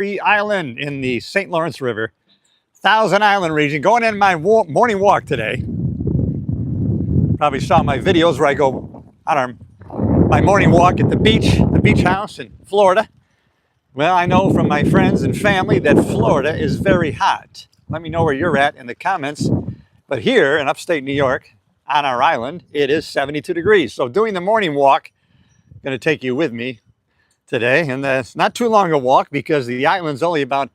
Island in the St. Lawrence River, Thousand Island region. Going in my morning walk today. Probably saw my videos where I go on my morning walk at the beach house in Florida. Well, I know from my friends and family that Florida is very hot. Let me know where you're at in the comments. But here in upstate New York, on our island, it is 72 degrees. So doing the morning walk, I'm going to take you with me today. And it's not too long a walk because the island's only about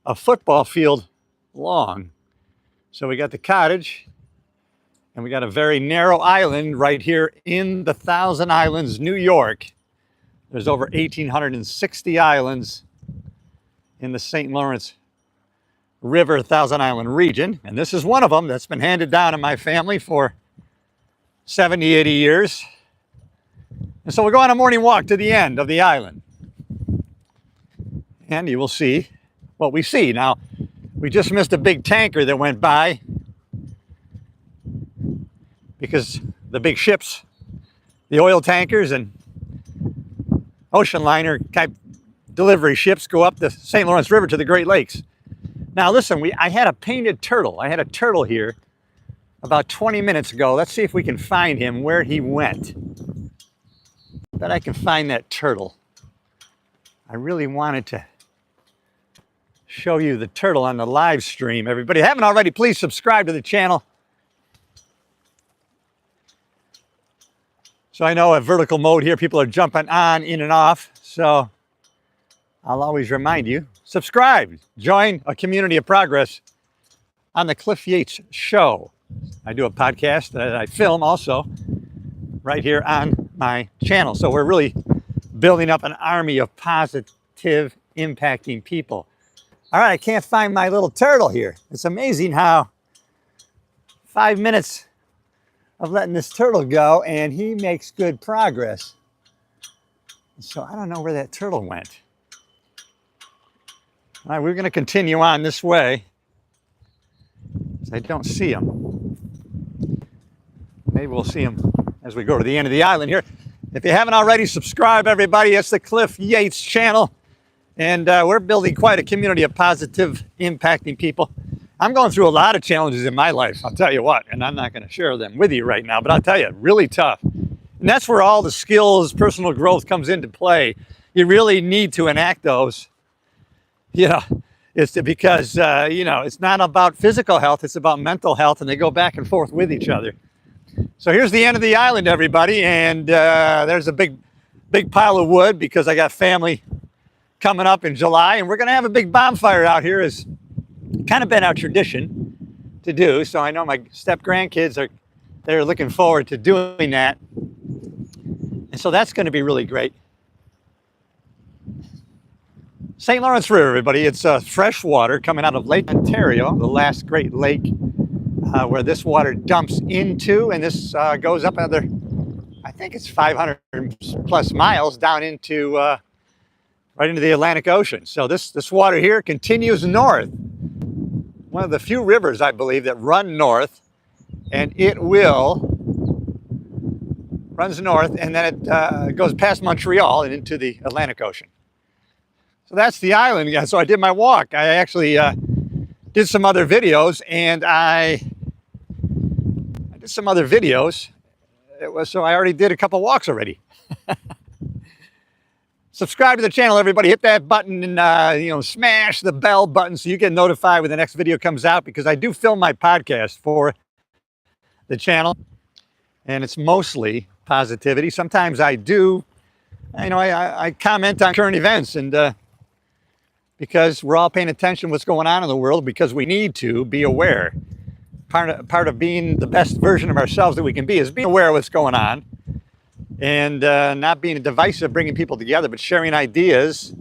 a football field long. So we got the cottage and we got a very narrow island right here in the Thousand Islands, New York. There's over 1,860 islands in the St. Lawrence River, Thousand Island region. And this is one of them that's been handed down in my family for 70, 80 years. And so we'll go on a morning walk to the end of the island. And you will see what we see. Now, we just missed a big tanker that went by because the big ships, the oil tankers and ocean liner type delivery ships go up the St. Lawrence River to the Great Lakes. Now listen, I had a painted turtle. I had a turtle here about 20 minutes ago. Let's see if we can find him, where he went. Bet I can find that turtle. I really wanted to show you the turtle on the live stream. Everybody, if you haven't already, please subscribe to the channel. So I know at vertical mode here, people are jumping on, in and off. So I'll always remind you, subscribe, join a community of progress on the Cliff Yates Show. I do a podcast that I film also right here on my channel. So we're really building up an army of positive, impacting people. All right, I can't find my little turtle here. It's amazing how 5 minutes of letting this turtle go and he makes good progress. So I don't know where that turtle went. All right, we're going to continue on this way. I don't see him. Maybe we'll see him as we go to the end of the island here. If you haven't already, subscribe, everybody. It's the Cliff Yates channel. And we're building quite a community of positive, impacting people. I'm going through a lot of challenges in my life, I'll tell you what. And I'm not going to share them with you right now, but I'll tell you, really tough. And that's where all the skills, personal growth comes into play. You really need to enact those. You know, because, it's not about physical health, it's about mental health, and they go back and forth with each other. So here's the end of the island, everybody, and there's a big pile of wood because I got family coming up in July, and we're going to have a big bonfire out here. It's kind of been our tradition to do, so I know my step-grandkids they're looking forward to doing that, and so that's going to be really great. St. Lawrence River, everybody, it's fresh water coming out of Lake Ontario, the last great lake where this water dumps into, and this goes up another, I think it's 500 plus miles down into, right into the Atlantic Ocean. So this water here continues north. One of the few rivers, I believe, that run north, and it runs north, and then it goes past Montreal and into the Atlantic Ocean. So that's the island. Yeah, so I did my walk. I actually did some other videos, and I did some other videos. So I already did a couple walks already. Subscribe to the channel, everybody. Hit that button and smash the bell button so you get notified when the next video comes out, because I do film my podcast for the channel, and it's mostly positivity. Sometimes I do, I comment on current events, and because we're all paying attention to what's going on in the world, because we need to be aware. Part of being the best version of ourselves that we can be is being aware of what's going on, and not being divisive, bringing people together, but sharing ideas.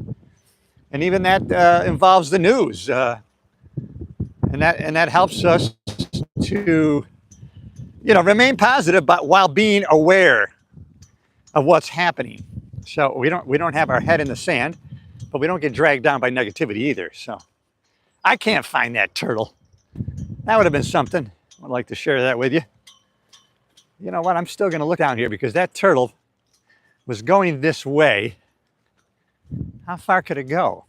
And even that involves the news, and that helps us to remain positive, but while being aware of what's happening. So we don't have our head in the sand, but we don't get dragged down by negativity either. So I can't find that turtle. That would have been something. I'd like to share that with you. You know what? I'm still going to look down here because that turtle was going this way. How far could it go?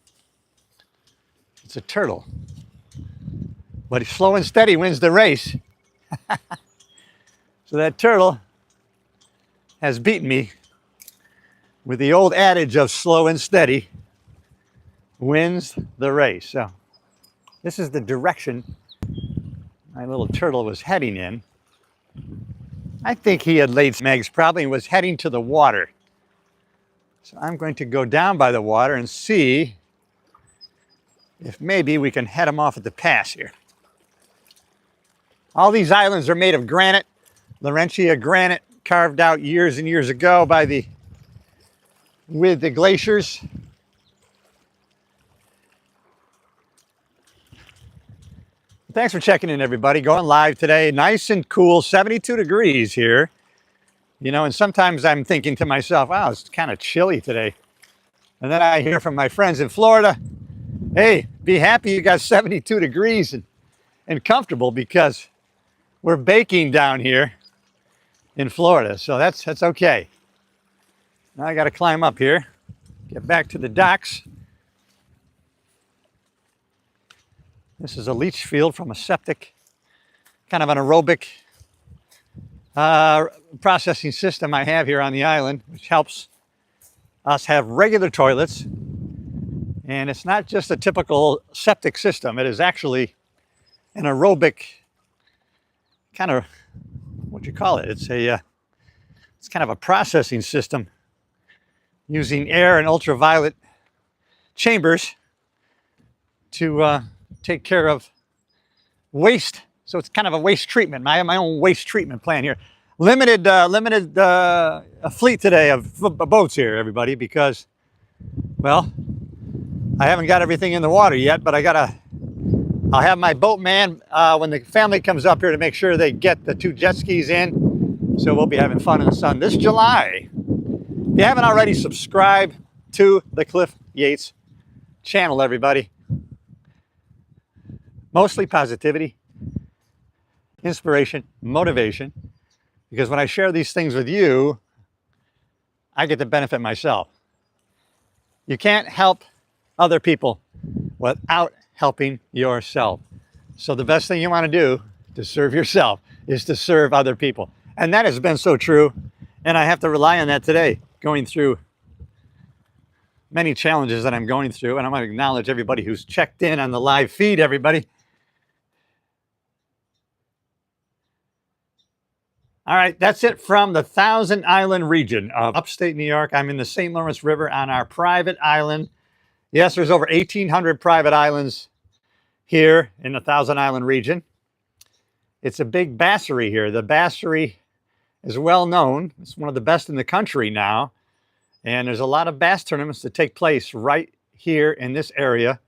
It's a turtle. But slow and steady wins the race. So that turtle has beaten me with the old adage of slow and steady wins the race. So this is the direction my little turtle was heading in. I think he had laid some eggs probably and was heading to the water. So I'm going to go down by the water and see if maybe we can head him off at the pass here. All these islands are made of granite, Laurentia granite, carved out years and years ago with the glaciers. Thanks for checking in, everybody. Going live today, nice and cool, 72 degrees here. You know, and sometimes I'm thinking to myself, wow, it's kind of chilly today. And then I hear from my friends in Florida, hey, be happy you got 72 degrees and comfortable, because we're baking down here in Florida. So that's okay. Now I got to climb up here, get back to the docks. This is a leach field from a septic, kind of an aerobic processing system I have here on the island, which helps us have regular toilets. And it's not just a typical septic system. It is actually an aerobic kind of, what you call it? It's kind of a processing system using air and ultraviolet chambers to take care of waste. So it's kind of a waste treatment. I have my own waste treatment plan here. Limited a fleet today of boats here, everybody, because, well, I haven't got everything in the water yet, but I'll have my boatman when the family comes up here to make sure they get the 2 jet skis in. So we'll be having fun in the sun this July. If you haven't already, subscribe to the Cliff Yates channel, everybody. Mostly positivity, inspiration, motivation, because when I share these things with you, I get to benefit myself. You can't help other people without helping yourself. So the best thing you want to do to serve yourself is to serve other people. And that has been so true. And I have to rely on that today, going through many challenges that I'm going through. And I want to acknowledge everybody who's checked in on the live feed, everybody. All right, that's it from the Thousand Island region of upstate New York. I'm in the St. Lawrence River on our private island. Yes, there's over 1,800 private islands here in the Thousand Island region. It's a big bassery here. The bassery is well known. It's one of the best in the country now. And there's a lot of bass tournaments that take place right here in this area.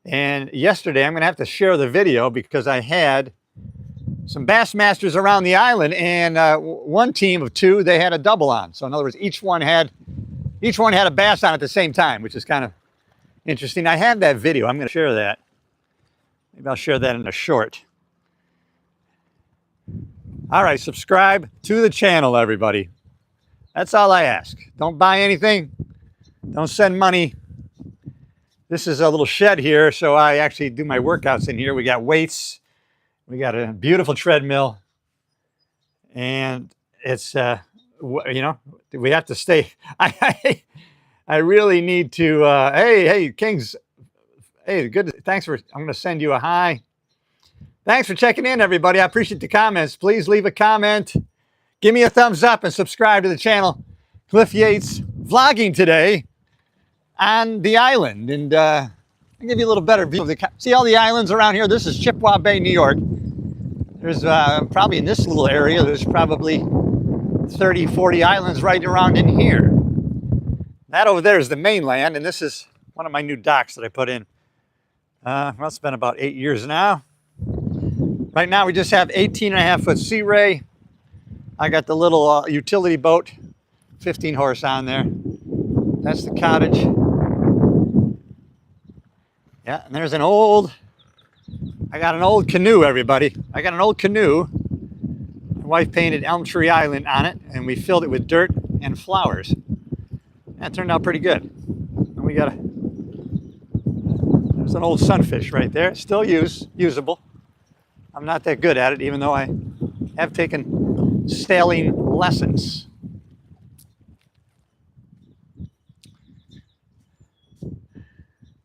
And yesterday, I'm going to have to share the video because I had some bass masters around the island, and one team of 2, they had a double on. So in other words, each one had a bass on at the same time, which is kind of interesting. I have that video. I'm going to share that. Maybe I'll share that in a short. All right, subscribe to the channel, everybody. That's all I ask. Don't buy anything. Don't send money. This is a little shed here, so I actually do my workouts in here. We got weights. We got a beautiful treadmill, and it's, you know, we have to stay. I really need to, hey, Kings, hey, good, thanks for, I'm going to send you a hi. Thanks for checking in, everybody. I appreciate the comments. Please leave a comment. Give me a thumbs up and subscribe to the channel. Cliff Yates vlogging today on the island, and I'll give you a little better view of the, see all the islands around here? This is Chippewa Bay, New York. There's probably in this little area, there's probably 30, 40 islands right around in here. That over there is the mainland, and this is one of my new docks that I put in. Well, it's been about 8 years now. Right now, we just have 18.5-foot Sea Ray. I got the little utility boat, 15 horse on there. That's the cottage. Yeah, and there's an old, I got an old canoe, everybody. I got an old canoe. My wife painted Elm Tree Island on it, and we filled it with dirt and flowers. That turned out pretty good. And we got It's an old sunfish right there. Still usable. I'm not that good at it, even though I have taken sailing lessons.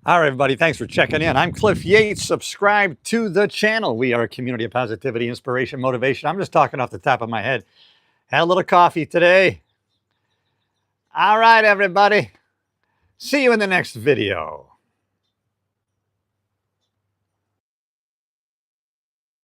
All right, everybody, thanks for checking in. I'm Cliff Yates. Subscribe to the channel. We are a community of positivity, inspiration, motivation. I'm just talking off the top of my head. Had a little coffee today. All right, everybody. See you in the next video.